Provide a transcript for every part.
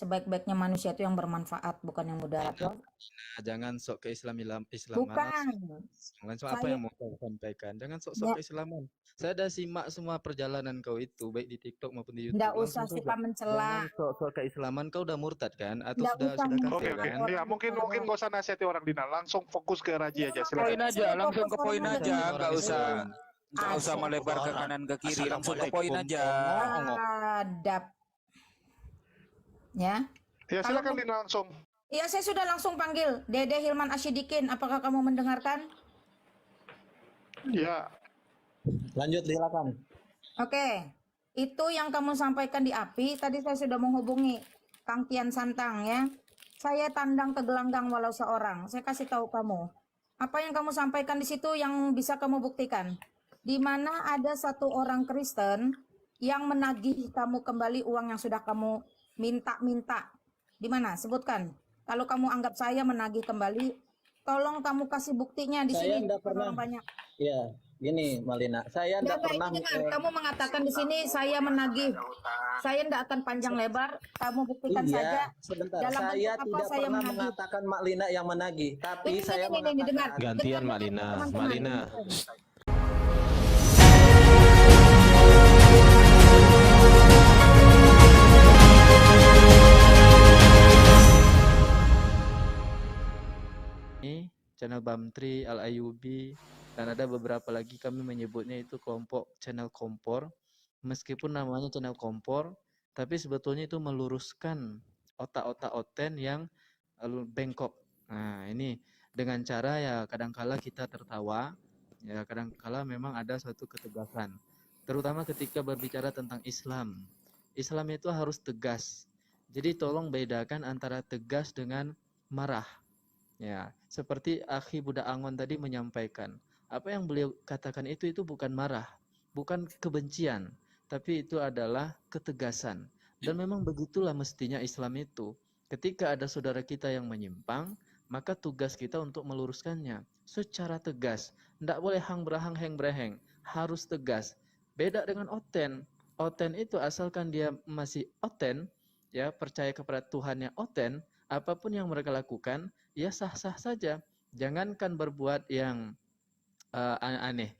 Sebaik-baiknya manusia itu yang bermanfaat, bukan yang mudarat loh. Jangan sok keislaman. Bukan. Langsung apa Saya yang mau kau sampaikan? Jangan sok-sok ya, keislaman. Saya ada simak semua perjalanan kau itu, baik di TikTok maupun di ndak YouTube. usah Langsung sifat saja. mencela, Jangan sok-sok keislaman. Kau udah murtad kan? Atau ndak sudah usah kafir menghina Oke, kan? ya orang mungkin kalau gak usah nasihati orang Dina, langsung fokus ke Raji ya aja, makanya silakan. Poin aja, saya langsung fokus ke poin orang aja, aja. nggak usah Asal melebar ke kanan ke kiri, langsung ke poin aja. adab. Ya. Ya Kalau silakan Dina langsung. Iya, saya sudah langsung panggil Dede Hilman Asyidikin. Apakah kamu mendengarkan? Ya. Lanjut, silakan. Oke. Itu yang kamu sampaikan di API. Tadi saya sudah menghubungi Kang Kian Santang ya. Saya tandang ke gelanggang walau seorang. Saya kasih tahu kamu. Apa yang kamu sampaikan di situ yang bisa kamu buktikan? Di mana ada satu orang Kristen yang menagih kamu kembali uang yang sudah kamu minta-minta. Di mana? Sebutkan. Kalau kamu anggap saya menagih kembali, tolong kamu kasih buktinya di Saya sini. enggak pernah. Orang banyak. Ya, gini Malina. Saya enggak pernah. Dengar. Kamu mengatakan di sini saya menagih. Saya enggak akan panjang lebar. Kamu buktikan saja. Sebentar. Dalam Saya bentuk apa tidak saya pernah menagih. mengatakan Mak Lina yang menagih. Tapi saya Ini, dengar. Gantian Mak Lina. Mak Lina. Ini channel Bamtri, Al Ayubi, dan ada beberapa lagi kami menyebutnya itu kelompok channel kompor. Meskipun namanya channel kompor, tapi sebetulnya itu meluruskan otak-otak oten yang bengkok. Nah, ini dengan cara ya kadangkala kita tertawa, ya kadangkala memang ada suatu ketegasan. Terutama ketika berbicara tentang Islam. Islam itu harus tegas. Jadi tolong bedakan antara tegas dengan marah. Ya, seperti Akhi Budak Angon tadi menyampaikan, apa yang beliau katakan itu bukan marah, bukan kebencian, tapi itu adalah ketegasan. Dan memang begitulah mestinya Islam itu. Ketika ada saudara kita yang menyimpang, maka tugas kita untuk meluruskannya secara tegas. Tidak boleh hang breheng, harus tegas. Beda dengan oten. Oten itu asalkan dia masih oten, ya percaya kepada Tuhannya oten, apapun yang mereka lakukan, ya sah-sah saja. Jangankan berbuat yang aneh,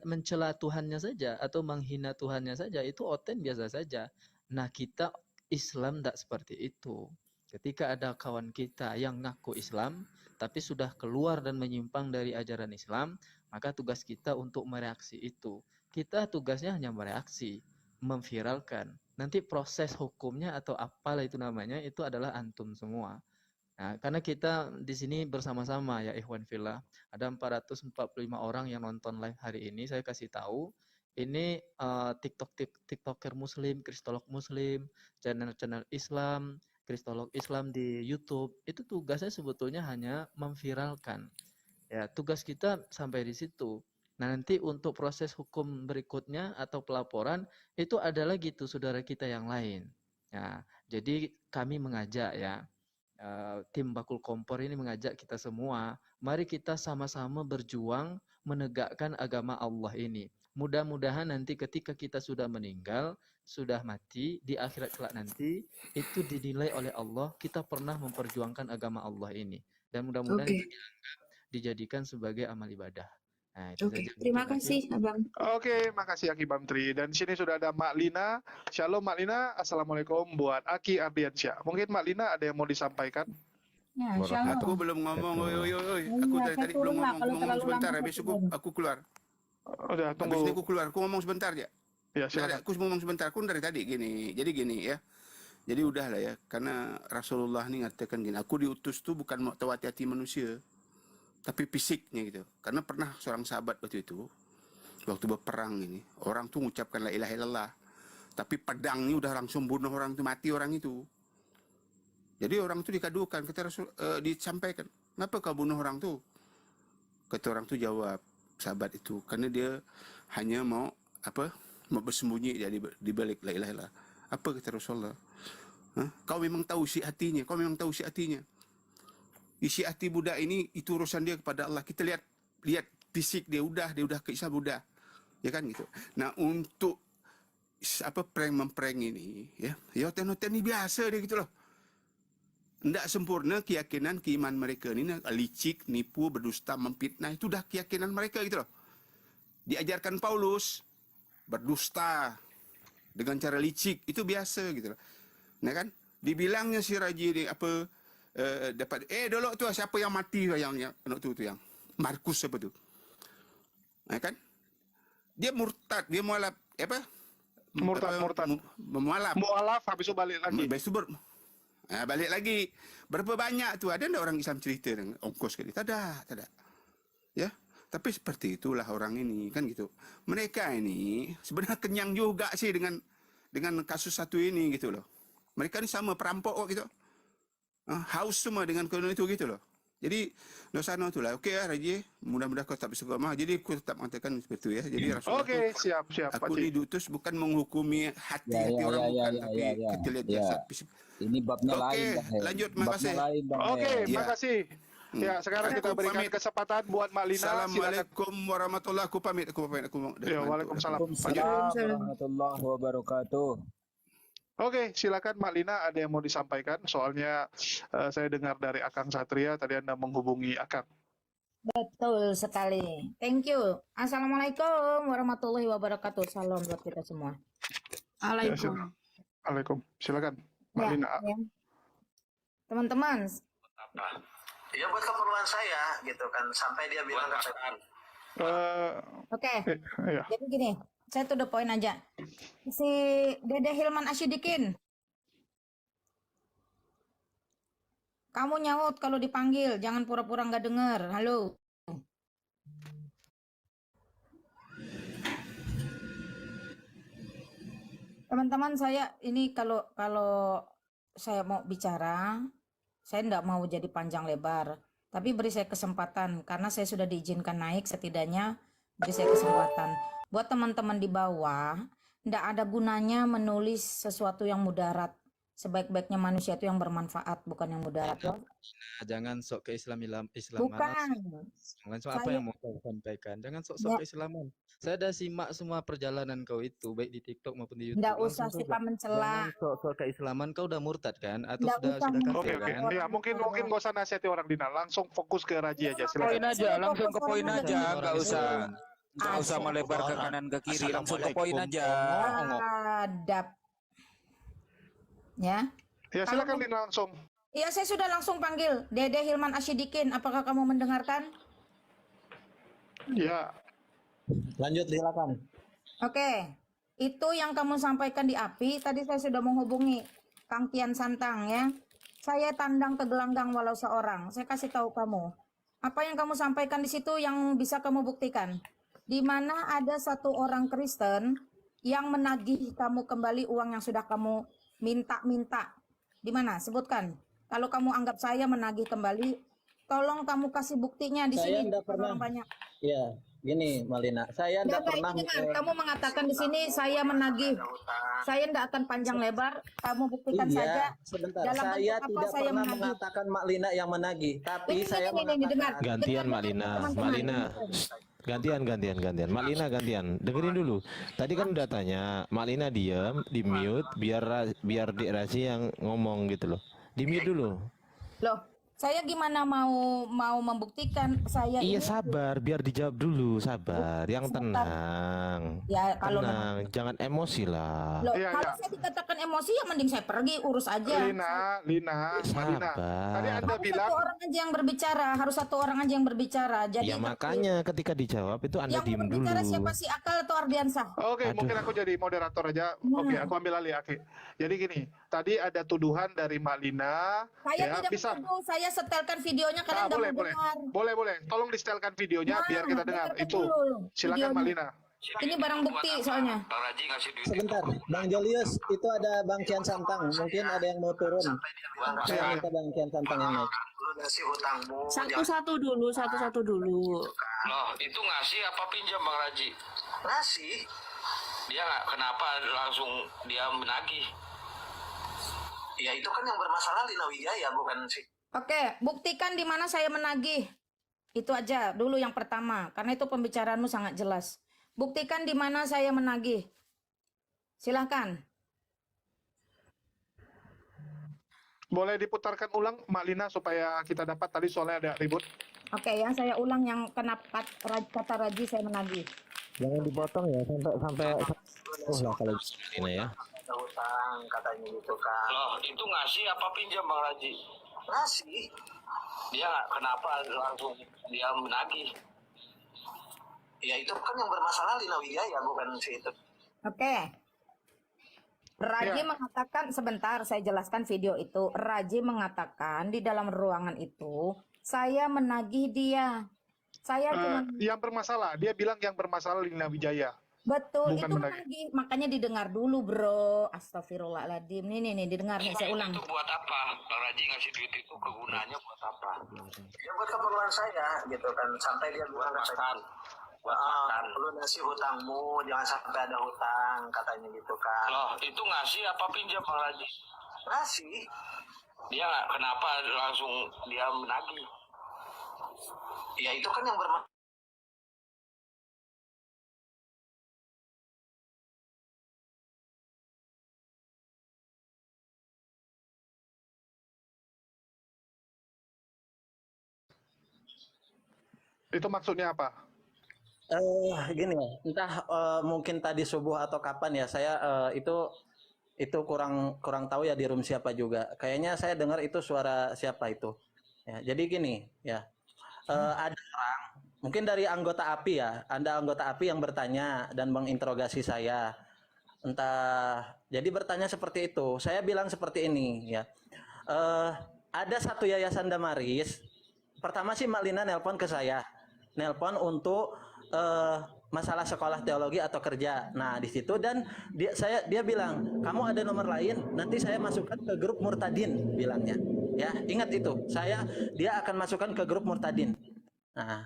mencela Tuhannya saja atau menghina Tuhannya saja, itu oten biasa saja. Nah, kita Islam tidak seperti itu. Ketika ada kawan kita yang ngaku Islam tapi sudah keluar dan menyimpang dari ajaran Islam, maka tugas kita untuk mereaksi itu. Kita tugasnya hanya mereaksi, memviralkan. Nanti proses hukumnya atau apalah itu namanya, itu adalah antum semua. Nah, karena kita di sini bersama-sama ya Ikhwan Fillah, ada 445 orang yang nonton live hari ini. Saya kasih tahu, ini TikToker Muslim, Kristolog Muslim, channel-channel Islam, Kristolog Islam di YouTube. Itu tugasnya sebetulnya hanya memviralkan. Ya, tugas kita sampai di situ. Nah, nanti untuk proses hukum berikutnya atau pelaporan itu ada lagi tuh saudara kita yang lain. Ya, jadi kami mengajak ya, tim Bakul Kompor ini mengajak kita semua, mari kita sama-sama berjuang menegakkan agama Allah ini. Mudah-mudahan nanti ketika kita sudah meninggal, sudah mati, di akhirat kelak nanti, itu dinilai oleh Allah, kita pernah memperjuangkan agama Allah ini. Dan mudah-mudahan itu dijadikan sebagai amal ibadah. Nah, itu saja. Terima kasih Abang. Oke, makasih Aki Bamtri. Dan di sini sudah ada Mak Lina. Shalom Mak Lina, Assalamualaikum buat Aki Ardiansyah. Mungkin Mak Lina ada yang mau disampaikan? Ya, Aku belum ngomong, aku dari tadi belum ngomong, aku ngomong sebentar, habis aku keluar. Udah, tunggu. Habis ini aku keluar, aku ngomong sebentar ya. Ya, silakan. Aku ngomong sebentar, aku dari tadi gini, jadi gini ya. Jadi udahlah ya, karena Rasulullah ini ngatakan gini, aku diutus tuh bukan mau tawati hati manusia, tapi fisiknya gitu. Karena pernah seorang sahabat waktu itu, waktu berperang ini, orang tuh mengucapkan la ilaha illallah, tapi pedangnya udah langsung bunuh orang itu, mati orang itu. Jadi orang itu dikadukan, kata Rasul, disampaikan, kenapa kau bunuh orang tuh? Kata orang tuh jawab, sahabat itu, karena dia hanya mau mau bersembunyi di balik la ilaha illallah. Apa kata Rasulullah? Kau memang tahu isi hatinya, kau memang tahu isi hatinya. Isi hati budak ini itu urusan dia kepada Allah. Kita lihat fisik dia udah ke Islam udah. Ya kan gitu. Nah, untuk prank ini ya. Ya hotel-hotel ni biasa dia gitu loh. Tidak sempurna keyakinan keimanan mereka ni licik, nipu, berdusta, memfitnah itu dah keyakinan mereka gitu loh. Diajarkan Paulus berdusta dengan cara licik itu biasa gitu loh. Nah kan dibilangnya si Raji ni dapat dulu tu siapa yang mati yang anak tu yang Markus apa tu. Nah kan dia murtad, dia mualaf Murtad. Mualaf habis itu balik lagi. Habis itu balik lagi. Berapa banyak tu? Ada enggak orang Islam cerita dengan ongkos ke dia? Tak ada. Ya. Tapi seperti itulah orang ini kan gitu. Mereka ini sebenarnya kenyang juga sih dengan kasus satu ini gitu loh. Mereka ni sama perampok kok gitu. Haus semua dengan kena itu gitu loh. Jadi dosana itulah. Okey ya Raji, mudah-mudahan kau tak bersegamah. Jadi aku tetap mengatakan seperti itu ya. Jadi Rasulullah Okey, siap aku Pakcik. diutus bukan menghukumi hati-hati orang bukan, tapi kita lihat jasad fisik. Ini babnya lain. Okey, Bang Hel. lanjut, terima Babnya kasih. lain, Bang Okey, Hel. makasih. Ya, sekarang kita Aku berikan pamit. kesempatan buat Mak Lina. Silakan. Assalamualaikum warahmatullahi wabarakatuh. Aku pamit. Aku Ya, waalaikumsalam. Waalaikumsalam warahmatullahi wabarakatuh. Oke, silakan Mak Lina, ada yang mau disampaikan? Soalnya saya dengar dari Akang Satria tadi Anda menghubungi Akang. Betul sekali. Thank you. Assalamualaikum warahmatullahi wabarakatuh. Salam buat kita semua. Ya, Waalaikum. Silakan Mak Ya, Lina. ya. Teman-teman, Ya buat keperluan saya gitu kan, sampai dia bilang oke. Ya. Jadi gini, saya to the point aja. Si Dede Hilman Asyidikin, kamu nyaut kalau dipanggil, jangan pura-pura nggak dengar. Halo. Teman-teman, saya ini kalau saya mau bicara, saya nggak mau jadi panjang lebar, tapi beri saya kesempatan karena saya sudah diizinkan naik, setidaknya beri saya kesempatan. Buat teman-teman di bawah, nggak ada gunanya menulis sesuatu yang mudarat. Sebaik-baiknya manusia itu yang bermanfaat, bukan yang mudarat. Jangan sok keislaman. Bukan. Jangan sok apa Saya- yang mau kau sampaikan. Jangan sok-sok Ya. keislaman. Saya ada simak semua perjalanan kau itu, baik di TikTok maupun di YouTube. Nggak Langsung usah saja. suka mencela. Jangan sok-sok keislaman. Kau udah murtad kan? Atau Nggak sudah usah kafir Oke, mencela. oke. kan? Ya, mungkin gak usah nasihati orang Lina, langsung fokus ke Raji aja. Silakan. Poin aja, langsung ke poin Orang aja, Islam. nggak usah Asal. melebar ke kanan ke kiri, langsung ke poin aja. Adab. Ya. Ya, silakan Lina langsung. Iya, saya sudah langsung panggil Dede Hilman Asyidikin. Apakah kamu mendengarkan? Ya. Lanjut silakan. Oke. Itu yang kamu sampaikan di API. Tadi saya sudah menghubungi Kang Kian Santang ya. Saya tandang ke gelanggang walau seorang. Saya kasih tahu kamu. Apa yang kamu sampaikan di situ yang bisa kamu buktikan? Di mana ada satu orang Kristen yang menagih kamu kembali uang yang sudah kamu minta-minta. Di mana? Sebutkan. Kalau kamu anggap saya menagih kembali, tolong kamu kasih buktinya di Saya sini. nggak pernah. Orang banyak. Ya, gini Malina, saya Enggak, tidak pernah. ini dengar. Kamu mengatakan di sini saya menagih. Saya tidak akan panjang lebar. Kamu buktikan Iya, saja. sebentar. Dalam Saya bentuk apa tidak saya pernah menagih? mengatakan Mak Lina yang menagih, tapi Ini, saya dengar. mengatakan Gantian Dengar, Mak Lina. teman-teman. Mak Lina. Gantian. Mak Lina gantian. Dengerin dulu. Tadi kan udah tanya, Mak Lina diam, di mute biar Dik Razi yang ngomong gitu loh. Di mute dulu. Loh, saya gimana mau membuktikan saya Iya ini? sabar, biar dijawab dulu, sabar. Yang Sebentar. tenang. Ya kalau Tenang, jangan emosi lah. loh, Iya, kalau iya. saya dikatakan emosi ya mending saya pergi urus aja. Lina. Tadi Sabar. Anda Harus bilang satu orang aja yang berbicara, harus satu orang aja yang berbicara. Jadi Ya makanya ketika dijawab itu Anda yang diem dulu. berbicara siapa sih, Akal atau Ardiansah? Oke, Aduh. mungkin aku jadi moderator aja. Oke, aku ambil alih. Oke. Jadi gini, tadi ada tuduhan dari Mak Lina. Saya Ya, tidak bisa. menuduh, saya setelkan videonya, kalian Ah, nggak boleh, mau boleh. dengar. Boleh. Tolong di-setelkan videonya Nah, biar kita dengar. dengarkan Itu. dulu Silakan videonya. Mak Lina. Ini barang bukti soalnya. sebentar, Bang Julius, itu ada Bang Kian Santang, mungkin ada yang mau turun. Iya, Kita Bang Kian Santang yang naik. Satu-satu dulu. Loh, itu ngasih apa pinjam Bang Raji? Ngasih. Dia nggak, kenapa langsung dia menagih? Ya itu kan yang bermasalah Lina Wijaya, bukan sih. Oke, buktikan di mana saya menagih. Itu aja dulu yang pertama, karena itu pembicaraanmu sangat jelas. Buktikan di mana saya menagih. Silahkan. Boleh diputarkan ulang Mak Lina supaya kita dapat, tadi soalnya ada ribut. Oke ya, saya ulang yang kenapa kata Raji saya menagih. Jangan dipotong ya sampai oh lah kalau Malina ya. Ada hutang katanya gitu kan. Loh, itu ngasih apa pinjam Bang Raji? Ngasih. Dia kenapa langsung dia menagih? Ya itu kan yang bermasalah Lina Wijaya, bukan si itu. Oke. Raji mengatakan, sebentar saya jelaskan video itu. Raji mengatakan di dalam ruangan itu, saya menagih dia. Saya cuma Yang bermasalah, dia bilang yang bermasalah Lina Wijaya. betul bukan itu menagih. menagih. Makanya didengar dulu, Bro. Astagfirullahaladzim. Nih, didengar nih, saya ulang. Itu buat apa? Bang Raji ngasih duit itu kegunaannya buat apa? Ya buat keperluan saya gitu kan. Sampai dia bilang makan. Lu ngasih hutangmu, jangan sampai ada hutang katanya gitu kan. Loh, itu ngasih apa pinjam Bang Raji? Ngasih. Dia kenapa langsung dia menagih? Ya itu kan yang bermasalah. Itu maksudnya apa? Gini ya, entah mungkin tadi subuh atau kapan ya, saya itu kurang tahu ya di room siapa juga. Kayaknya saya dengar itu suara siapa itu. Ya, jadi gini ya, ada orang mungkin dari anggota API ya, Anda anggota API yang bertanya dan menginterogasi saya. Entah, jadi bertanya seperti itu. Saya bilang seperti ini ya. Ada satu yayasan Damaris. Pertama sih Mak Lina nelpon ke saya, nelpon untuk masalah sekolah teologi atau kerja. Nah di situ dan dia bilang, kamu ada nomor lain, nanti saya masukkan ke grup Murtadin, bilangnya. Ya ingat itu, dia akan masukkan ke grup Murtadin. Nah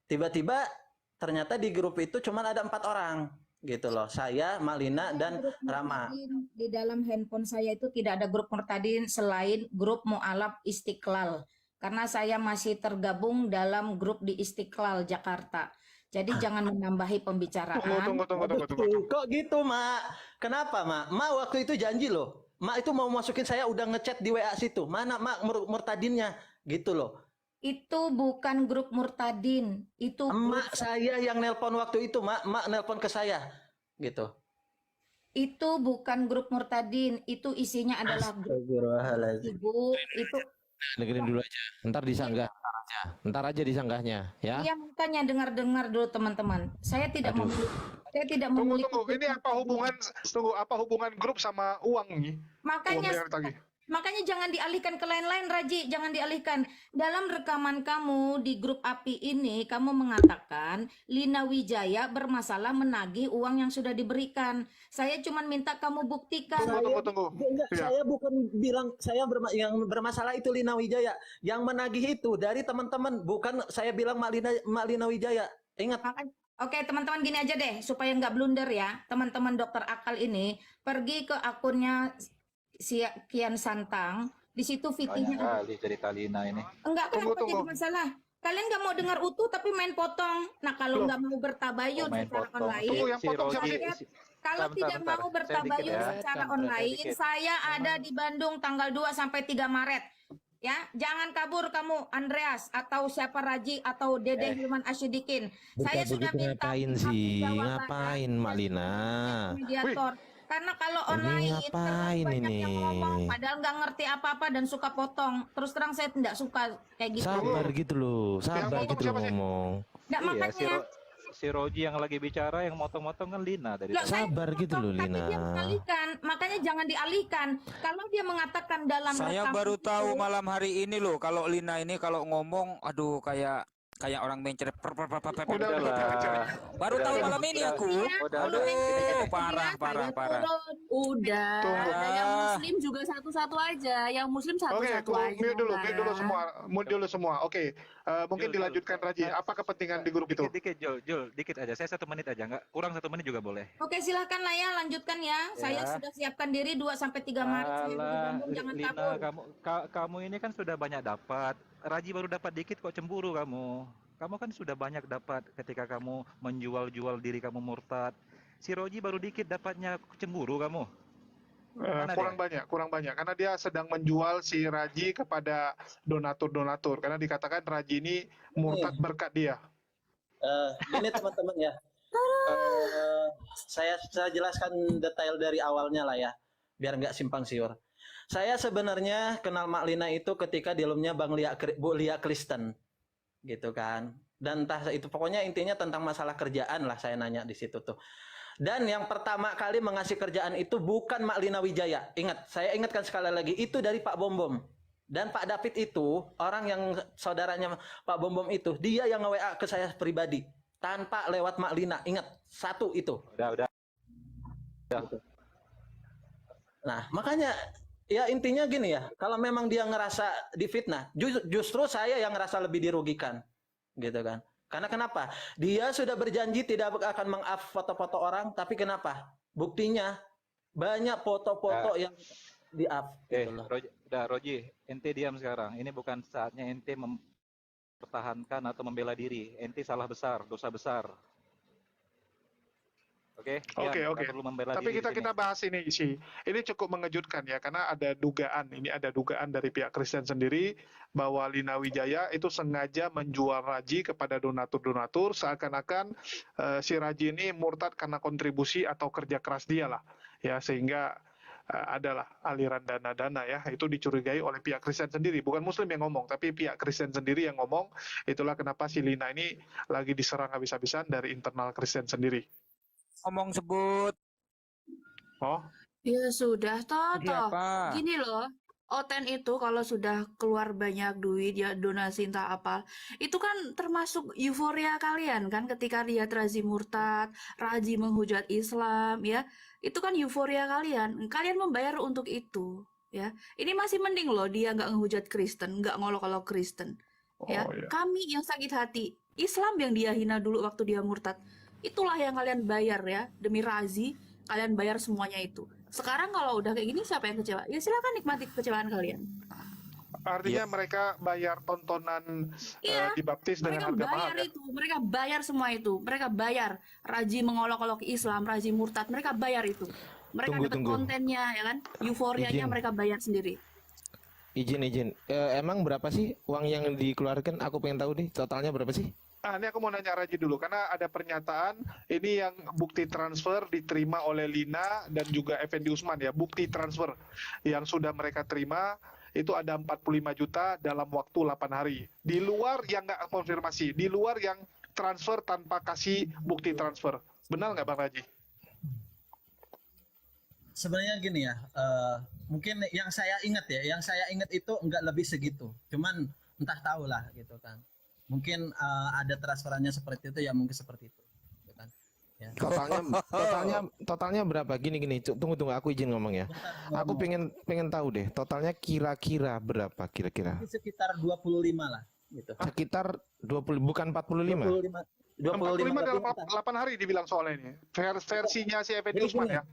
tiba-tiba ternyata di grup itu cuma ada 4 orang gitu loh, saya, Mak Lina dan Rama. Di dalam handphone saya itu tidak ada grup Murtadin selain grup Mu'alaf Istiqlal. Karena saya masih tergabung dalam grup di Istiqlal Jakarta. Jadi jangan menambahi pembicaraan. Tunggu. Kok gitu, Mak? Kenapa, Mak? Mak waktu itu janji loh. Mak itu mau masukin saya udah ngechat di WA situ. Mana, Mak, Murtadinnya? Gitu loh. Itu bukan grup Murtadin. Itu Mak saya yang nelpon waktu itu, Mak. Mak nelpon ke saya. Gitu. Itu bukan grup Murtadin. Itu isinya adalah grup ibu. Itu Dengerin dulu aja. Ntar disanggah. Ntar aja disanggahnya, ya. Iya, makanya dengar dulu teman-teman. Saya tidak memiliki. Tunggu. Ini apa hubungan grup sama uang nih? Makanya jangan dialihkan ke lain-lain, Raji. Jangan dialihkan. Dalam rekaman kamu di grup API ini, kamu mengatakan Lina Wijaya bermasalah menagih uang yang sudah diberikan. Saya cuma minta kamu buktikan. Tunggu. Saya bukan bilang yang bermasalah itu Lina Wijaya. Yang menagih itu dari teman-teman, bukan saya bilang Mak Lina Wijaya. Ingat. Oke, teman-teman, gini aja deh supaya nggak blunder ya. Teman-teman dokter akal ini pergi ke akunnya Kian Santang, di situ fitinya kali cerita Lina ini. enggak, kenapa jadi masalah? Kalian nggak mau dengar utuh tapi main potong. Nah kalau nggak mau bertabayun secara online, kalau tidak mau bertabayun secara online, saya ada di Bandung tanggal 2 sampai 3 Maret. Ya, jangan kabur kamu Andreas atau siapa Raji atau Dede Hilman Asyidikin. Saya sudah minta ngapain sih? Ngapain, Mak Lina? Mediator. Karena kalau online ngapain banyak ini? yang ngomong padahal nggak ngerti apa-apa dan suka potong. Terus terang saya tidak suka kayak gitu. Sabar gitu loh, ngomong. Nggak, makanya si Roji yang lagi bicara, yang motong-motong kan Lina dari sabar gitu loh, Lina. Dia mengalihkan, makanya jangan dialihkan. Kalau dia mengatakan dalam saya baru tahu malam hari ini loh, kalau Lina ini kalau ngomong, aduh kayak orang mencret. Baru tahu malam ini aku. Aduh, parah. Udah. Yang Muslim juga satu-satu aja. Yang Muslim satu-satu aja. Mute dulu semua. Oke, mungkin dilanjutkan Raji. Apa kepentingan di grup itu? Dikit aja. Saya 1 menit aja, nggak kurang 1 menit juga boleh. Oke, silahkan lah ya, lanjutkan ya. Saya sudah siapkan diri 2 sampai 3 Maret. Saya di Bandung, jangan kabur. Kamu ini kan sudah banyak dapat. Raji baru dapat dikit kok cemburu kamu. Kamu kan sudah banyak dapat ketika kamu menjual diri kamu murtad. Si Roji baru dikit dapatnya, cemburu kamu. Mana Kurang banyak karena dia sedang menjual si Raji kepada donatur karena dikatakan Raji ini murtad berkat dia. Ini teman-teman ya. Saya jelaskan detail dari awalnya lah ya, biar nggak simpang siur. Saya sebenarnya kenal Mak Lina itu ketika di dalamnya Bu Lia Kristen, gitu kan. Dan entah itu pokoknya intinya tentang masalah kerjaan lah saya nanya di situ tuh. Dan yang pertama kali mengasih kerjaan itu bukan Mak Lina Wijaya. Ingat, saya ingatkan sekali lagi, itu dari Pak Bom. Dan Pak David itu, orang yang saudaranya Pak Bom itu, dia yang nge-WA ke saya pribadi. Tanpa lewat Mak Lina. Ingat, satu itu. Udah. Nah, makanya, ya intinya gini ya, kalau memang dia ngerasa difitnah, justru saya yang ngerasa lebih dirugikan. Gitu kan. Karena kenapa? Dia sudah berjanji tidak akan meng-up foto-foto orang, tapi kenapa? Buktinya banyak foto-foto yang di-up. Gitu Roji, ente diam sekarang. Ini bukan saatnya ente mempertahankan atau membela diri. Ente salah besar, dosa besar. Oke. Tapi kita bahas ini sih. Ini cukup mengejutkan ya karena ada dugaan. Ini ada dugaan dari pihak Kristen sendiri bahwa Lina Wijaya itu sengaja menjual Raji kepada donatur seakan-akan si Raji ini murtad karena kontribusi atau kerja keras dia lah. Ya sehingga adalah aliran dana-dana ya. Itu dicurigai oleh pihak Kristen sendiri, bukan Muslim yang ngomong, tapi pihak Kristen sendiri yang ngomong. Itulah kenapa si Lina ini lagi diserang habis-habisan dari internal Kristen sendiri. Ngomong sebut. Oh? Ya sudah, toh. Apa? Gini loh, Oten itu kalau sudah keluar banyak duit, ya donasi entah apa, itu kan termasuk euforia kalian kan ketika lihat Raji murtad, Raji menghujat Islam, ya. Itu kan euforia kalian. Kalian membayar untuk itu, ya. Ini masih mending loh dia nggak ngehujat Kristen, nggak ngolok-olok Kristen. Ya, kami yang sakit hati, Islam yang dia hina dulu waktu dia murtad. Itulah yang kalian bayar ya, demi Raji, kalian bayar semuanya itu. Sekarang kalau udah kayak gini, siapa yang kecewa? Ya silakan nikmati kekecewaan kalian. Artinya mereka bayar tontonan dibaptis dengan harga Mereka mahal bayar ya? itu, mereka bayar semua itu. Mereka bayar Raji mengolok-olok Islam, Raji murtad, mereka bayar itu. Mereka dapat kontennya, ya kan? Euforianya mereka bayar sendiri. Izin. Emang berapa sih uang yang dikeluarkan? Aku pengen tahu deh, totalnya berapa sih? Ini aku mau nanya Raji dulu, karena ada pernyataan ini yang bukti transfer diterima oleh Lina dan juga Effendi Usman ya, bukti transfer yang sudah mereka terima itu ada 45 juta dalam waktu 8 hari. Di luar yang nggak konfirmasi, di luar yang transfer tanpa kasih bukti transfer. Benar nggak Bang Raji? Sebenarnya gini ya, mungkin yang saya ingat itu enggak lebih segitu. Cuman entah tahu lah gitu kan. Mungkin ada transferannya seperti itu ya, mungkin seperti itu. Gitu kan. Ya. Totalnya berapa? Gini. Tunggu, aku izin ngomong ya. Aku pengen tahu deh, totalnya kira-kira berapa kira-kira? Sekitar 25 lah gitu. Sekitar 20, bukan 45. 45 dalam 8 hari dibilang soalnya ini. Versinya si Effendi Usman ya.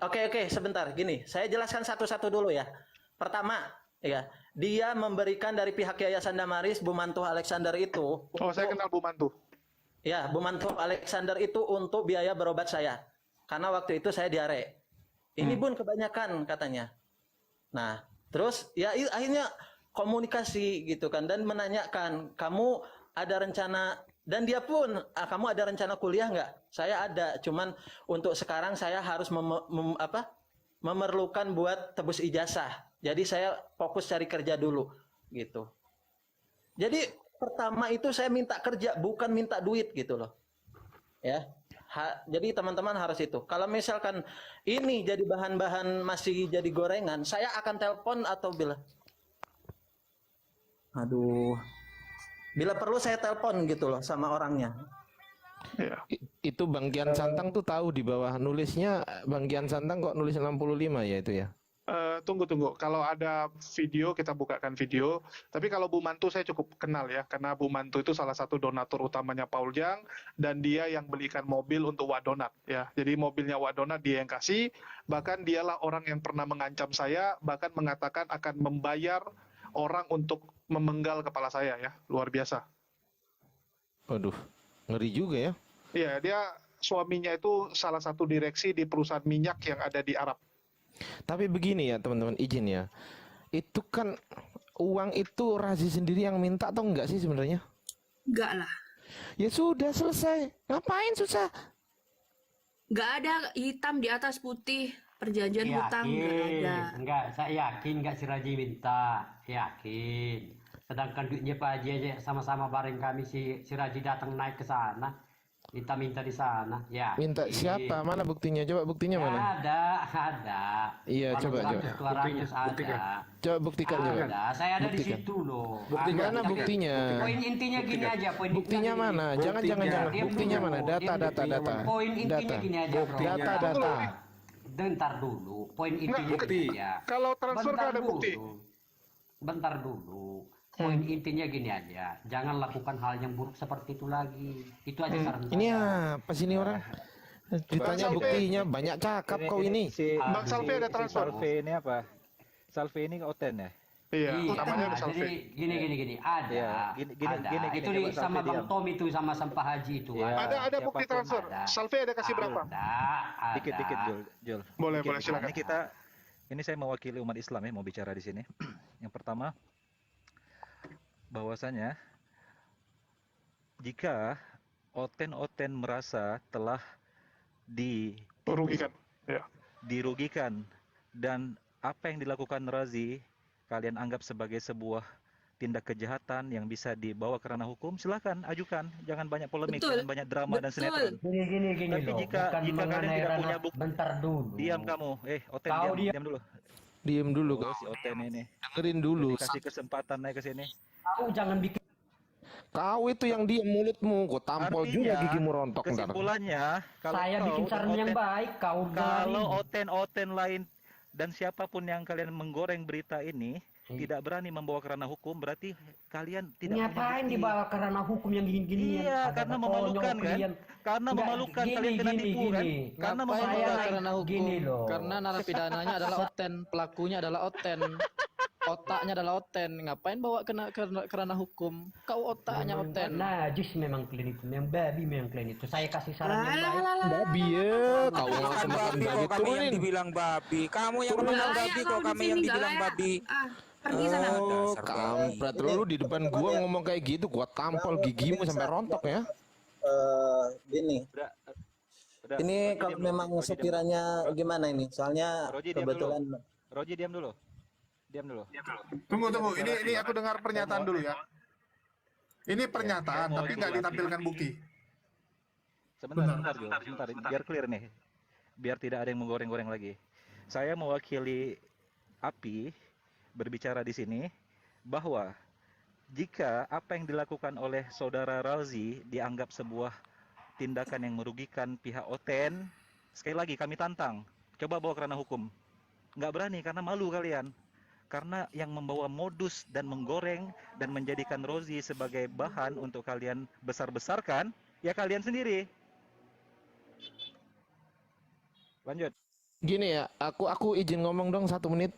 Oke, sebentar. Gini, saya jelaskan satu-satu dulu ya. Pertama, ya, dia memberikan dari pihak Yayasan Damaris, Bu Mantuh Alexander itu. Saya kenal Bu Mantuh. Ya, Bu Mantuh Alexander itu untuk biaya berobat saya. Karena waktu itu saya diare. Ini Bun kebanyakan katanya. Nah, terus ya akhirnya komunikasi gitu kan, dan menanyakan, kamu ada rencana, dan dia pun, kamu ada rencana kuliah nggak? Saya ada, cuman untuk sekarang saya harus memerlukan buat tebus ijazah. Jadi saya fokus cari kerja dulu gitu. Jadi pertama itu saya minta kerja, bukan minta duit gitu loh. Ya. Jadi teman-teman harus itu. Kalau misalkan ini jadi bahan-bahan masih jadi gorengan, saya akan telepon atau bila perlu saya telepon gitu loh sama orangnya. Ya. Itu Bang Kian Santang tuh tahu di bawah nulisnya, Bang Kian Santang kok nulis 65 ya itu ya? Tunggu. Kalau ada video, kita bukakan video. Tapi kalau Bu Mantu saya cukup kenal ya, karena Bu Mantu itu salah satu donatur utamanya Paul Jang, dan dia yang belikan mobil untuk Wadonat ya. Jadi mobilnya Wadonat dia yang kasih. Bahkan dialah orang yang pernah mengancam saya, bahkan mengatakan akan membayar orang untuk memenggal kepala saya ya. Luar biasa. Waduh, ngeri juga ya. Iya, dia suaminya itu salah satu direksi di perusahaan minyak yang ada di Arab. Tapi begini ya teman-teman, izin ya. Itu kan uang itu Razi sendiri yang minta atau enggak sih sebenarnya? Enggak lah. Ya sudah selesai. Ngapain susah? Nggak ada hitam di atas putih. Perjanjian hutang nggak ada. Enggak, saya yakin enggak si Raji minta, yakin. Sedangkan duitnya Pak Haji aja sama-sama bareng kami si Raji datang naik ke sana, minta di sana, ya. Minta siapa? Mana buktinya? Coba buktinya mana? Ada. Iya, coba. Coba buktikan coba. Ada, saya ada di Buktikan. situ loh. Mana buktinya? Poin intinya gini aja, Buktinya mana? Jangan. Buktinya mana? Data. Poin intinya gini aja, bro. Data. Bentar dulu, poin intinya gini aja. Kalau transfer kan ada bukti. Bentar dulu. Poin intinya gini aja, jangan lakukan hal yang buruk seperti itu lagi. Itu aja saran Ini saya. apa sih ini orang? Ditanya buktinya, banyak cakap kau ini. Bang Salve ada transfer. Salve ini apa? Salve ini Oten ya? Iya, namanya ada Salve. Jadi gini, ada. Iya, gini, Itu coba sama Salve Bang diam. Tom itu sama Pak Haji itu. Iya. Ada bukti siapapun transfer. Salve ada kasih berapa? Ada. Dikit, Jul. Boleh, Dikit. silakan. Ini saya mewakili umat Islam ya, mau bicara di sini. Yang pertama, bahwasanya jika Oten merasa telah dirugikan dan apa yang dilakukan Razi kalian anggap sebagai sebuah tindak kejahatan yang bisa dibawa ke ranah hukum, silakan ajukan, jangan banyak polemik, Betul. jangan banyak drama dan sinetron. Gini Tapi loh. jika kalian tidak punya bukti, Bentar dulu. diam kamu. Oten, Kau diam dulu. Diem dulu kau. Si Oten ini Dengerin dulu. kasih kesempatan naik ke sini. Kau jangan bikin. Kau itu yang diem mulutmu, kau tampol juga Artinya, gigimu rontok ntar. kesimpulannya, kalau Saya bikin kau saran dan yang Oten- baik, kau kalau dengerin. Oten lain dan siapapun yang kalian menggoreng berita ini tidak berani membawa ke ranah hukum, berarti kalian tidak punya Ngapain bukti. dibawa ke ranah hukum yang gini-ginian? Iya, Ada karena konyol memalukan kan? kalian. Karena Enggak, memalukan kalian kena tipu kan? Karena Ngapain Saya bawa memalukan. ke ranah hukum? gini loh. Karena narapidananya adalah Oten, pelakunya adalah Oten, otaknya adalah Oten. Ngapain bawa ke ranah hukum? Kau otaknya Oten. Najis memang kalian itu, memang babi memang kalian itu. Saya kasih saran yang baik. Babi ya, kau Bukan makan babi babi kok kami yang turunin. dibilang babi. Kamu yang Turunin. bilang Nggak babi layak kok kau di kami sini, yang nggak dibilang layak. babi. Pergi sana. Oh, Dasar kampret lu di depan gua ngomong kayak gitu, gua tampol gigimu sampai rontok ya. Gini, Udah, ini Roji kalau diam dulu, memang Roji diam dulu. sekiranya gimana ini? Soalnya Roji diam kebetulan Roji diam dulu. Diam dulu. Tunggu. Ini aku dengar pernyataan dulu ya. Ini pernyataan, tapi nggak ditampilkan bukti. Sebentar, biar clear nih. Biar tidak ada yang menggoreng-goreng lagi. Saya mewakili API berbicara di sini bahwa jika apa yang dilakukan oleh saudara Razi dianggap sebuah tindakan yang merugikan pihak Oten, sekali lagi kami tantang, coba bawa ke ranah hukum. Nggak berani karena malu kalian. Karena yang membawa modus dan menggoreng dan menjadikan Rozi sebagai bahan untuk kalian besar-besarkan, ya kalian sendiri. Lanjut. Gini ya, aku izin ngomong dong 1 menit.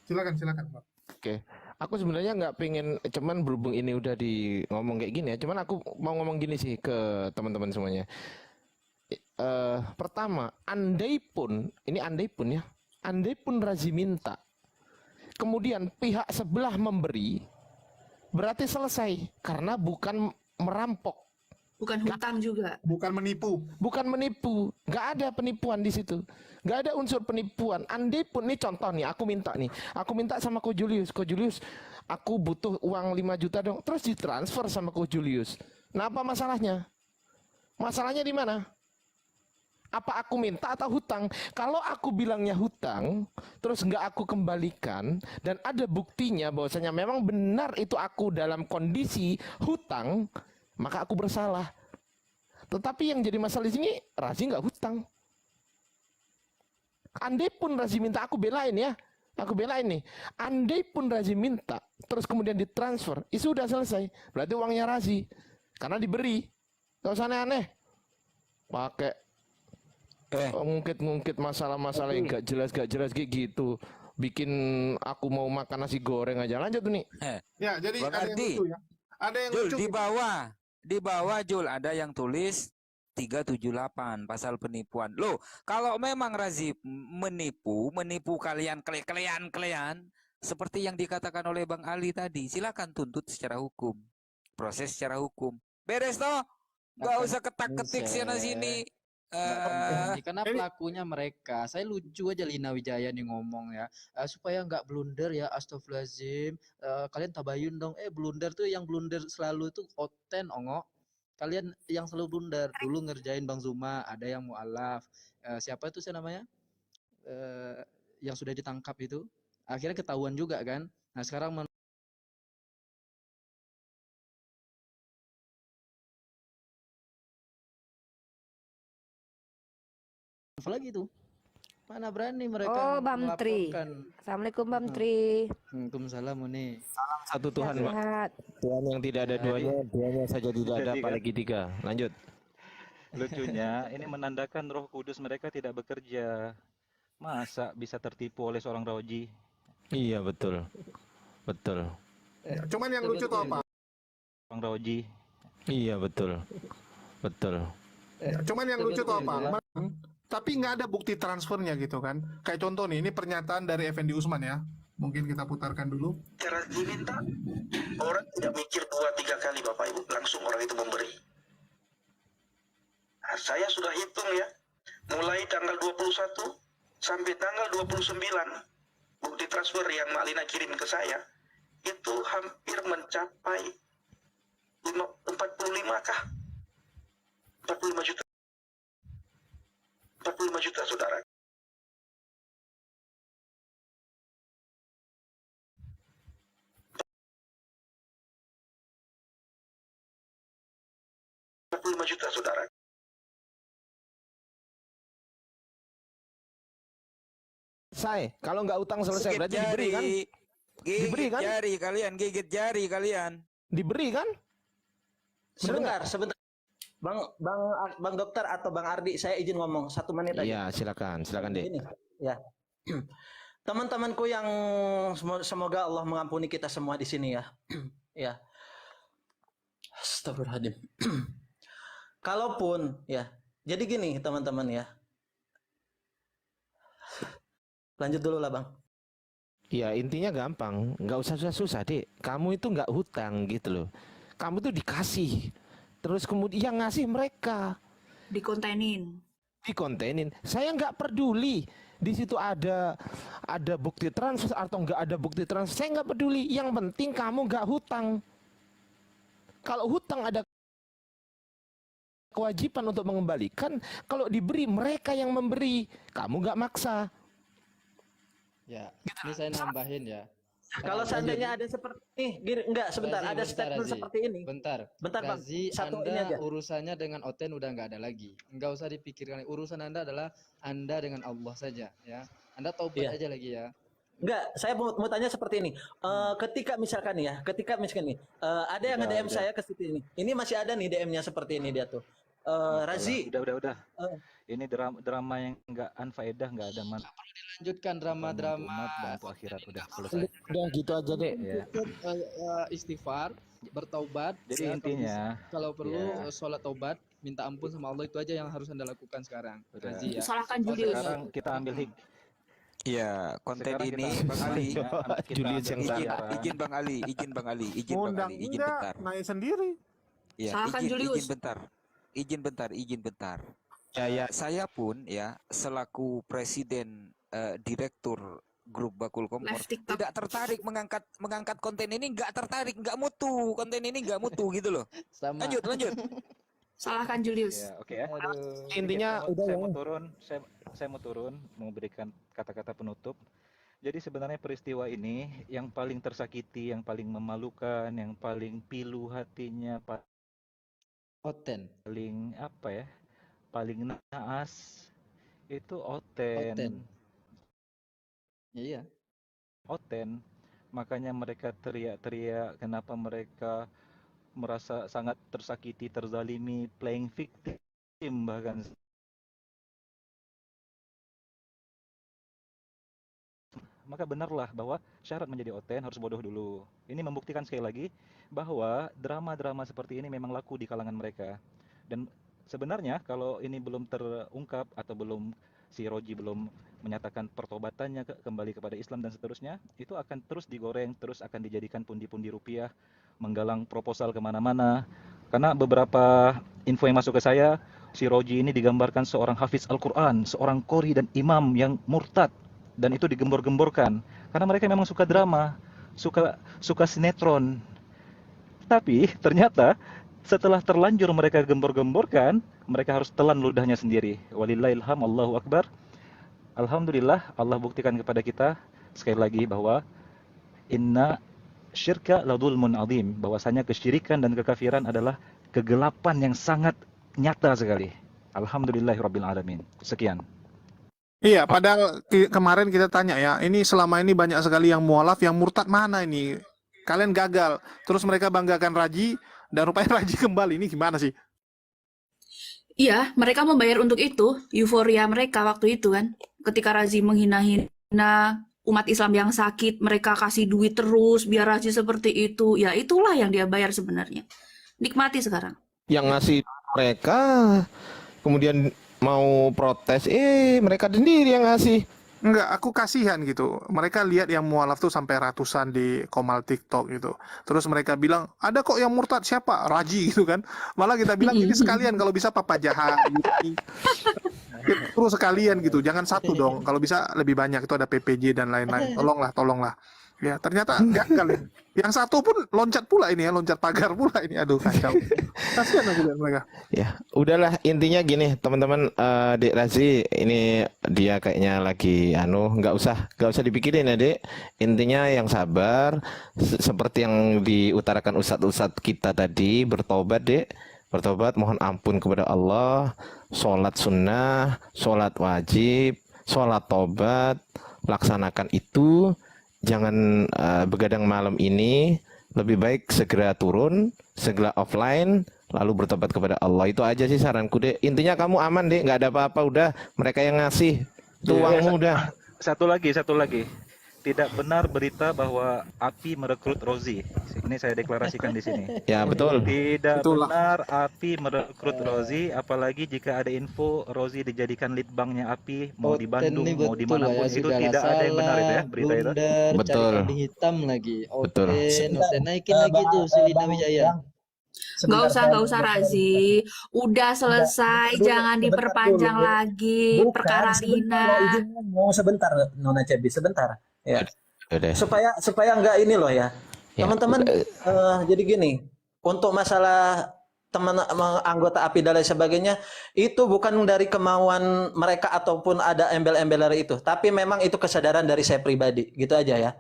Silakan, Pak. Oke, aku sebenarnya nggak pengen, cuman berhubung ini udah di ngomong kayak gini ya, cuman aku mau ngomong gini sih ke teman-teman semuanya. Pertama, andai pun Razi minta, kemudian pihak sebelah memberi, berarti selesai karena bukan merampok. Bukan hutang juga. Bukan menipu. Nggak ada penipuan di situ, nggak ada unsur penipuan. Andai pun nih contoh nih, aku minta sama Ko Julius, aku butuh uang 5 juta dong, terus ditransfer sama Ko Julius. Nah apa masalahnya? Masalahnya di mana? Apa aku minta atau hutang? Kalau aku bilangnya hutang, terus nggak aku kembalikan, dan ada buktinya bahwasanya memang benar itu aku dalam kondisi hutang, maka aku bersalah. Tetapi yang jadi masalah di sini, Razi nggak hutang. Andai pun Razi minta, aku belain ya. Aku belain nih. Andai pun Razi minta, terus kemudian ditransfer, itu sudah selesai. Berarti uangnya Razi. Karena diberi. Gak usah aneh-aneh. Pakai ngungkit-ngungkit masalah-masalah yang gak jelas kayak gitu. Bikin aku mau makan nasi goreng aja. Lanjut nih. Ya, jadi Bang ada yang Ardi. lucu ya. Ada yang Jul, lucu. di bawah Jul ada yang tulis 378 pasal penipuan. Loh, kalau memang Razi menipu kalian seperti yang dikatakan oleh Bang Ali tadi, silakan tuntut secara hukum. Proses secara hukum. Beres toh? Gak usah ketak-ketik sana sini. Ini karena pelakunya mereka. Saya lucu aja Lina Wijaya nih ngomong ya, supaya nggak blunder ya, astagfirullahaladzim. Kalian tabayun dong. Blunder tuh yang blunder selalu tuh Oten Ongo. Kalian yang selalu blunder. Dulu ngerjain Bang Zuma, ada yang mualaf. Siapa itu saya namanya? Yang sudah ditangkap itu. Akhirnya ketahuan juga kan. Nah sekarang apa lagi tuh? Mana berani mereka Bang Tri. melaporkan. Assalamualaikum Bang Tri. Waalaikumsalam Uni. Satu Tuhan, Pak. Sehat. Tuhan yang tidak ada duanya, duanya saja tidak ada, Jadi kan- apalagi tiga. Lanjut. Lucunya ini menandakan Roh Kudus mereka tidak bekerja. Masa bisa tertipu oleh seorang Roji? Iya, betul. Betul. Cuman yang lucu tuh apa? Seorang Roji. Iya, betul. Betul. Cuman yang lucu tuh apa? Tapi nggak ada bukti transfernya gitu kan. Kayak contoh nih, ini pernyataan dari Effendi Usman ya. Mungkin kita putarkan dulu. Cara diminta, orang tidak mikir 2-3 kali Bapak Ibu, langsung orang itu memberi. Nah, saya sudah hitung ya, mulai tanggal 21 sampai tanggal 29, bukti transfer yang Mak Lina kirim ke saya, itu hampir mencapai 45 kah? 45 juta. 45 juta, saudara. Juta, saudara. Kalau nggak utang selesai Gigit berarti diberi kan? Diberi kan? Gigit jari kalian. Diberi kan? Sebentar. Bang Dokter atau Bang Ardi, saya izin ngomong 1 menit aja. Iya, silakan Dek. Ini, ya. Teman-temanku yang semoga Allah mengampuni kita semua di sini ya. Ya. Astagfirullahaladzim. Kalaupun ya. Jadi gini teman-teman ya. Lanjut dulu lah Bang. Ya intinya gampang, nggak usah susah-susah Dek. Kamu itu nggak hutang gitu loh. Kamu tuh dikasih. Terus kemudian yang ngasih mereka. Dikontenin. Saya nggak peduli di situ ada bukti transfer atau nggak ada bukti transfer. Saya nggak peduli. Yang penting kamu nggak hutang. Kalau hutang ada kewajiban untuk mengembalikan. Kalau diberi mereka yang memberi. Kamu nggak maksa. Ya, ini saya nambahin ya. Kalau seandainya ada seperti ini, enggak sebentar, Razi, ada statement Razi. seperti ini. Bentar Bang. Razi, Satu ini Anda aja. urusannya dengan Oten udah nggak ada lagi. Nggak usah dipikirkan. Urusan Anda adalah Anda dengan Allah saja ya. Anda taubat aja lagi ya. Enggak, saya mau tanya seperti ini. Ketika misalkan nih, ada yang nge-DM saya ke situ ini. Ini masih ada nih DM-nya seperti ini dia tuh. Razi. Udah. Ini drama yang nggak anfaedah, nggak ada Lanjutkan drama-drama untuk akhirat udah selesai. Udah gitu aja Dek. Ya. Istighfar, bertaubat. Jadi intinya, kalau perlu sholat taubat, minta ampun sama Allah, itu aja yang harus Anda lakukan sekarang. Razi ya. Salahkan Julius. Sekarang kita ambil Ya, konten Sekarang ini kita- Bang Ali. Julius yang salah. Izin Bang Ali, izin Ngundang bentar. naik sendiri. Ya, Salahkan Julius. Izin bentar. Ya. Saya pun ya selaku presiden direktur grup Bakul Kompor Live TikTok. tidak tertarik mengangkat konten ini, nggak tertarik, nggak mutu konten ini, nggak mutu gitu loh. Sama. Lanjut. Salahkan Julius. Ya, oke ya. Intinya Saya mau turun, mau berikan kata-kata penutup. Jadi sebenarnya peristiwa ini yang paling tersakiti, yang paling memalukan, yang paling pilu hatinya, Oten. paling apa ya? Paling naas itu Oten. Iya. Oten. Makanya mereka teriak-teriak, kenapa mereka merasa sangat tersakiti, terzalimi, playing victim bahkan. Maka benarlah bahwa syarat menjadi Oten harus bodoh dulu. Ini membuktikan sekali lagi bahwa drama-drama seperti ini memang laku di kalangan mereka. Dan Sebenarnya kalau ini belum terungkap atau si Roji belum menyatakan pertobatannya kembali kepada Islam dan seterusnya, itu akan terus digoreng, terus akan dijadikan pundi-pundi rupiah, menggalang proposal kemana-mana. Karena beberapa info yang masuk ke saya, si Roji ini digambarkan seorang hafiz Al-Quran, seorang qori dan imam yang murtad, dan itu digembor-gemborkan. Karena mereka memang suka drama, suka sinetron. Tapi ternyata setelah terlanjur mereka gembor-gemborkan, mereka harus telan ludahnya sendiri. Walillahilham, Allahu Akbar. Alhamdulillah, Allah buktikan kepada kita sekali lagi bahwa inna syirka ladulmun azim, bahwasanya kesyirikan dan kekafiran adalah kegelapan yang sangat nyata sekali. Alhamdulillahirabbil alamin. Sekian. Iya, padahal kemarin kita tanya ya, ini selama ini banyak sekali yang mualaf, yang murtad mana ini? Kalian gagal, terus mereka banggakan Raji, dan rupanya Raji kembali. Ini gimana sih? Iya, mereka membayar untuk itu, euforia mereka waktu itu kan. Ketika Razi menghina-hina umat Islam yang sakit, mereka kasih duit terus biar Razi seperti itu. Ya itulah yang dia bayar sebenarnya. Nikmati sekarang. Yang ngasih mereka, kemudian mau protes, mereka sendiri yang ngasih. Enggak, aku kasihan gitu. Mereka lihat yang mualaf tuh sampai ratusan di komal TikTok gitu. Terus mereka bilang, ada kok yang murtad, siapa? Raji gitu kan. Malah kita bilang, ini sekalian kalau bisa Papa Jahat. Terus sekalian gitu, jangan satu dong. Kalau bisa lebih banyak, itu ada PPJ dan lain-lain. Tolonglah. Ya, ternyata gagal ya. Yang satu pun loncat pula ini ya, loncat pagar pula ini. Aduh, kacau. Kasihan aku lihat mereka. Ya, udahlah, intinya gini, teman-teman, Dek Razi ini dia kayaknya lagi nggak usah dipikirin ya, Dek. Intinya yang sabar, seperti yang diutarakan ustadz-ustadz kita tadi, bertobat, Dek. Bertobat, mohon ampun kepada Allah, sholat sunnah, sholat wajib, sholat tobat, laksanakan itu. Jangan begadang malam ini, lebih baik segera turun, segera offline, lalu bertobat kepada Allah. Itu aja sih saranku, Dek. Intinya kamu aman, Dek, nggak ada apa-apa, udah mereka yang ngasih itu uangmu udah. Satu lagi. Tidak benar berita bahwa API merekrut Rozi. Ini saya deklarasikan di sini. Ya, betul. Tidak benar API merekrut Rozi, apalagi jika ada info Rozi dijadikan lead banknya API, mau di Bandung, mau di mana pun, itu tidak ada yang benar itu ya, berita itu. Betul. hitam lagi. Betul. Naikin lagi tuh si Lina Wijaya. Nggak usah Razi. Udah selesai, jangan diperpanjang lagi perkara Lina. Mau sebentar, Nona Cebi, sebentar. Ya. Udah. Supaya nggak ini loh ya. Teman-teman, jadi gini, untuk masalah teman anggota API dan lain sebagainya, itu bukan dari kemauan mereka ataupun ada embel-embel dari itu, tapi memang itu kesadaran dari saya pribadi, gitu aja ya.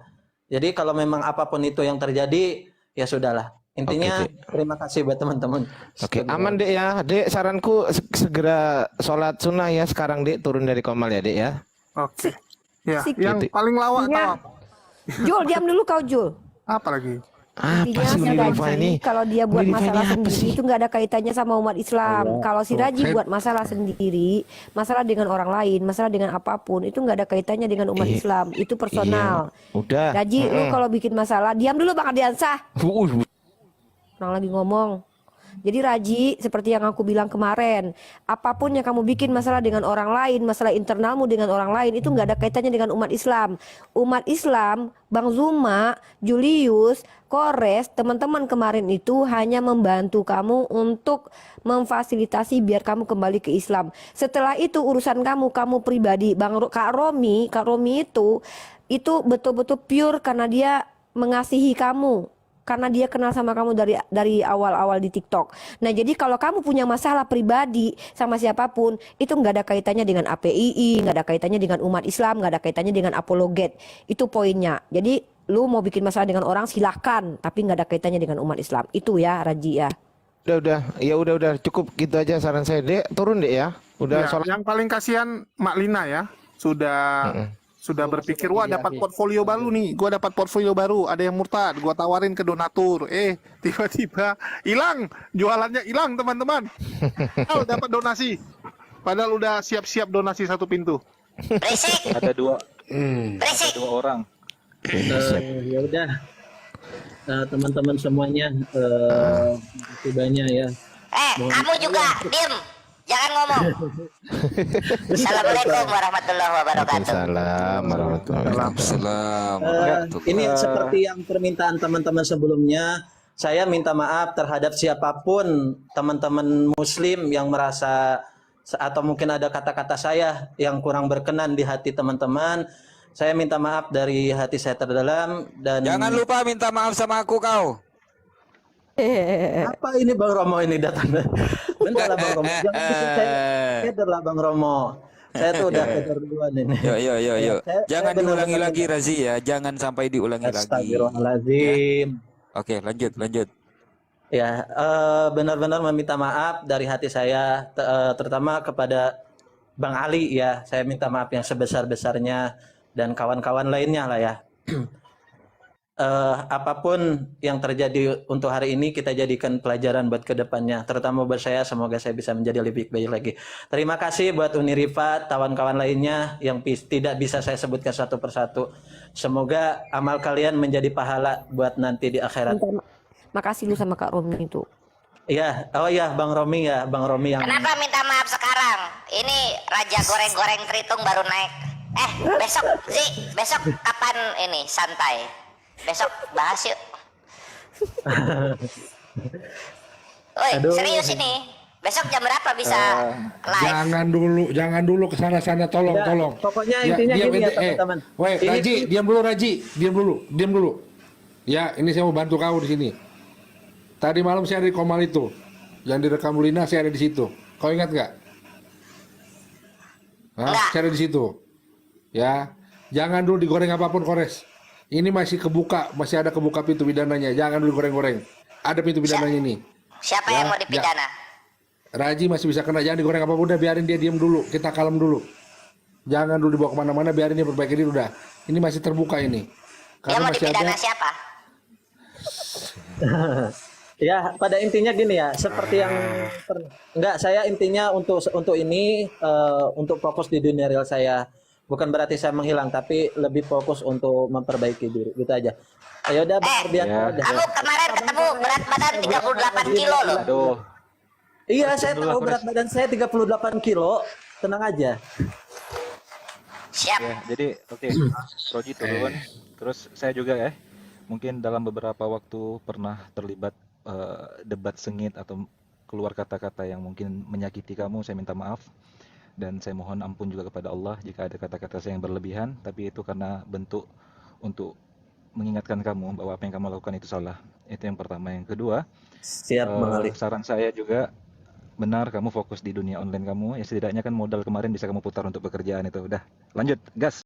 Jadi kalau memang apapun itu yang terjadi, ya sudahlah. Intinya terima kasih buat teman-teman. Oke, aman, Dek ya. Dek, saranku segera sholat sunnah ya sekarang, Dek, turun dari komal ya, Dek ya. Oke. Ya, yang paling lawak tahu apa? Jul, diam dulu kau, Jul. Apa lagi? Intinya si Raji kalau dia buat masalah sendiri itu nggak ada kaitannya sama umat Islam. Kalau si Raji buat masalah sendiri, masalah dengan orang lain, masalah dengan apapun, itu nggak ada kaitannya dengan umat Islam. Itu personal. Udah. Raji, lu kalau bikin masalah, diam dulu Bang Ardiansah. Orang lagi ngomong. Jadi Raji, seperti yang aku bilang kemarin, apapun yang kamu bikin masalah dengan orang lain, masalah internalmu dengan orang lain, itu nggak ada kaitannya dengan umat Islam. Umat Islam, Bang Zuma, Julius, Kores, teman-teman kemarin itu hanya membantu kamu untuk memfasilitasi biar kamu kembali ke Islam. Setelah itu urusan kamu pribadi. Kak Romi itu betul-betul pure karena dia mengasihi kamu. Karena dia kenal sama kamu dari awal-awal di TikTok. Nah, jadi kalau kamu punya masalah pribadi sama siapapun, itu nggak ada kaitannya dengan APII, nggak ada kaitannya dengan umat Islam, nggak ada kaitannya dengan apologet. Itu poinnya. Jadi lu mau bikin masalah dengan orang silahkan, tapi nggak ada kaitannya dengan umat Islam. Itu ya, Raji ya. Udah, cukup gitu aja saran saya, Dek. Turun, Dek ya. Udah. Ya, yang paling kasihan Mak Lina ya, sudah berpikir, wah dapat portfolio baru nih, gua dapat portfolio baru, ada yang murtad, gua tawarin ke donatur, tiba-tiba hilang, jualannya hilang teman-teman. Dapat donasi, padahal udah siap-siap donasi satu pintu. Ada dua orang. Ya udah, teman-teman semuanya, kasih banyak ya. Kamu juga diem. Jangan ngomong. Assalamualaikum warahmatullahi wabarakatuh. Waalaikumsalam warahmatullahi wabarakatuh. Ini seperti yang permintaan teman-teman sebelumnya, saya minta maaf terhadap siapapun teman-teman muslim yang merasa atau mungkin ada kata-kata saya yang kurang berkenan di hati teman-teman. Saya minta maaf dari hati saya terdalam dan Jangan lupa minta maaf sama aku kau. apa ini Bang Romo ini datang? Bentar lah Bang Romo, jangan bikin saya keder lah Bang Romo. Saya tuh udah keder duluan ini. Yo. Saya Jangan diulangi benar-benar lagi Razi ya, jangan sampai diulangi lagi. Astagfirullahaladzim. Oke, lanjut. Ya, benar-benar meminta maaf dari hati saya, terutama kepada Bang Ali ya. Saya minta maaf yang sebesar-besarnya dan kawan-kawan lainnya lah ya. Apapun yang terjadi untuk hari ini kita jadikan pelajaran buat kedepannya, terutama buat saya. Semoga saya bisa menjadi lebih baik lagi. Terima kasih buat Uni Rifat, kawan-kawan lainnya yang tidak bisa saya sebutkan satu persatu. Semoga amal kalian menjadi pahala buat nanti di akhirat. Makasih lu sama Kak Romi itu. Iya, oh ya Bang Romi ya, Bang Romi yang. Kenapa minta maaf sekarang? Ini Raja goreng-goreng Tritung baru naik. Besok kapan ini santai? Besok bahas yuk. Woi, serius ini. Besok jam berapa bisa live? Jangan dulu ke sana tolong. Pokoknya intinya gini ya teman-teman. Raji, diam dulu. Ya, ini saya mau bantu kau di sini. Tadi malam saya ada di Komal itu, yang direkam Lina, saya ada di situ. Kau ingat nggak? Saya ada di situ. Ya, jangan dulu digoreng apapun, Kores. Ini masih ada kebuka pintu pidananya. Jangan dulu goreng-goreng. Ada pintu pidananya ini. Siapa yang mau dipidana? Raji masih bisa kena, jangan digoreng apapun, udah biarin dia diam dulu, kita kalem dulu. Jangan dulu dibawa kemana-mana, biarin dia perbaiki diri udah. Ini masih terbuka ini. Yang mau dipidana siapa? Ya, pada intinya gini ya, seperti yang enggak, saya intinya untuk ini untuk fokus di dunia real saya. Bukan berarti saya menghilang, tapi lebih fokus untuk memperbaiki diri, gitu aja. Ayo udah Bang Ardian. Kamu kemarin ketemu berat badan 38 kilo loh. Aduh. Iya, saya tahu berat badan saya 38 kilo. Tenang aja. Siap. Ya, jadi oke. Roji turun. Terus saya juga ya, mungkin dalam beberapa waktu pernah terlibat debat sengit atau keluar kata-kata yang mungkin menyakiti kamu. Saya minta maaf. Dan saya mohon ampun juga kepada Allah jika ada kata-kata saya yang berlebihan, tapi itu karena bentuk untuk mengingatkan kamu bahwa apa yang kamu lakukan itu salah. Itu yang pertama. Yang kedua, saran saya juga, benar kamu fokus di dunia online kamu, ya setidaknya kan modal kemarin bisa kamu putar untuk pekerjaan itu. Udah, lanjut, gas.